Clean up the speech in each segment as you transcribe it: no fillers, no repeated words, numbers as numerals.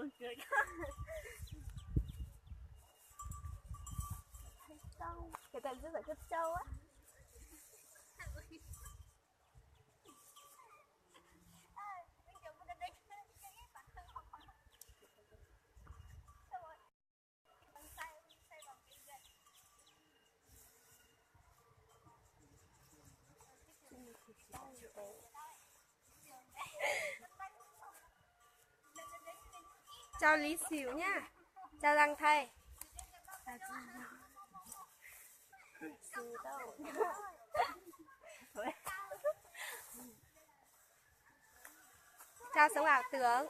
buồn cười. Trâu, cái tên rất là thích trâu á. Chào Lý Xỉu nha. Chào Đăng Thầy. Chào Sống Ảo Tướng.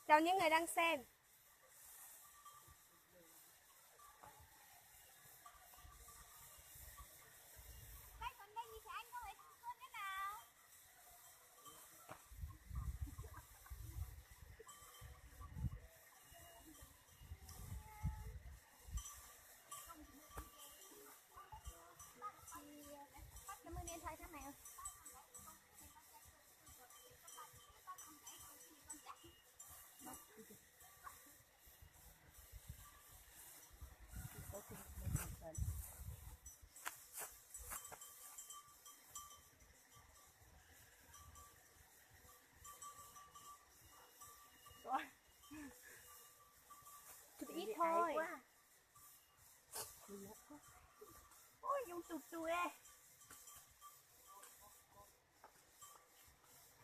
Chào những người đang xem. Chụp ít thôi. Ôi dùng tụt tụi ê.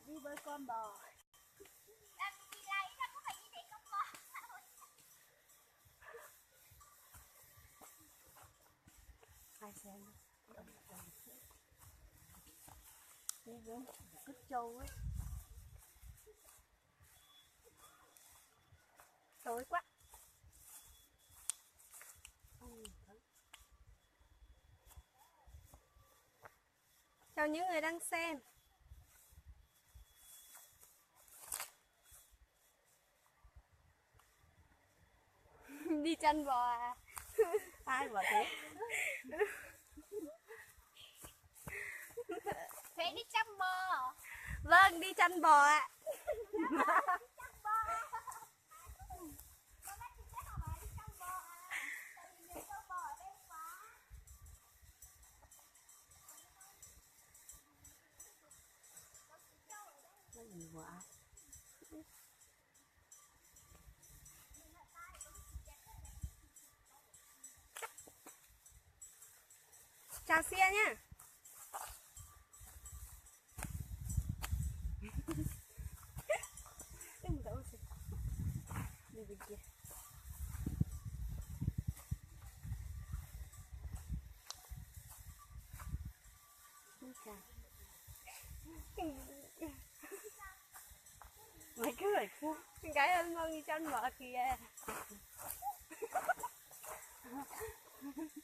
Đi với con bò. Ai xem đi với cứt trâu ấy. Tối quá. Chào những người đang xem. Đi chăn bò à? Ai mà thế? Thế đi chăn bò. Vâng, đi chăn bò ạ. Chào Sia nhá. Đi bên kia. Mày cứ phải phu. Cái ơn ngon đi chăn bò kìa.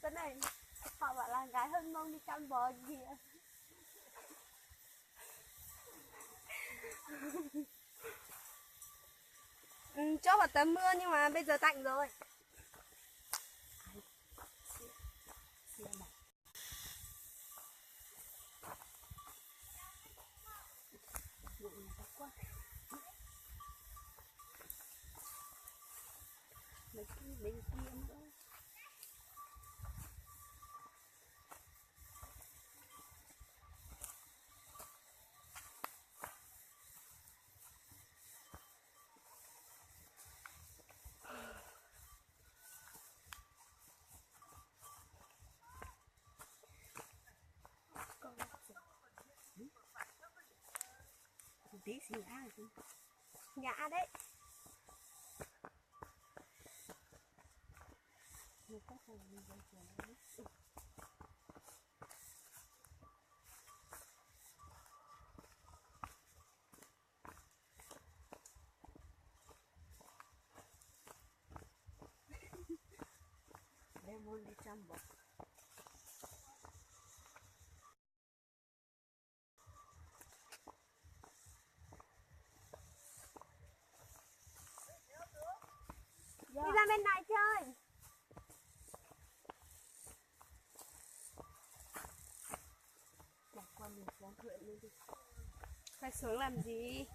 Cái này họ bảo là gái hơn mong đi chăn bò kìa. Chỗ vào tầm mưa nhưng mà bây giờ tạnh rồi. Mấy cái bên kia nữa. Tí xì ngã rồi. Ngã đấy. Một cách là mình phải chuyển đấy. Đem đi chăm bò. xuống làm gì?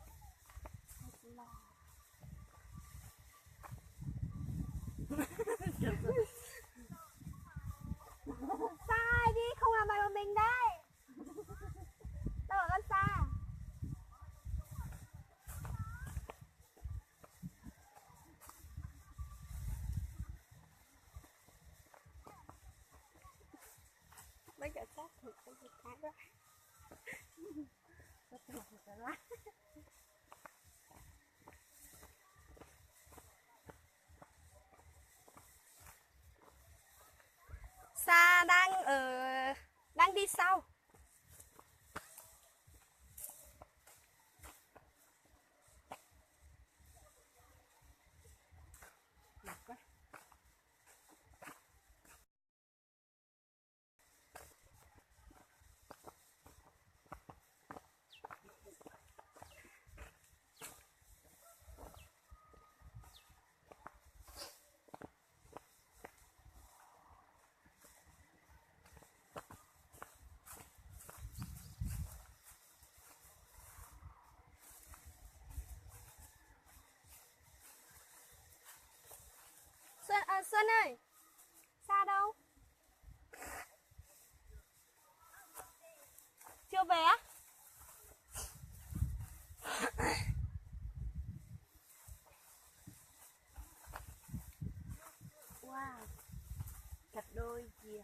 Sai đi, không làm bài của mình đây. Tao bảo con xa. Bây giờ chắc thuộc cái gì cái đó. Sa đang đi sau. Đẹp quá. Xuân ơi, Sa đâu? Chưa về á? Wow, cặp đôi kìa.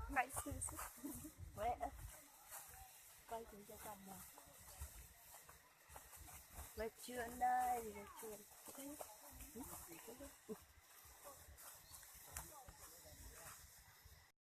Vậy xinh. Quê ơi, quay chúng cho con nào. Về trường đây, về trường.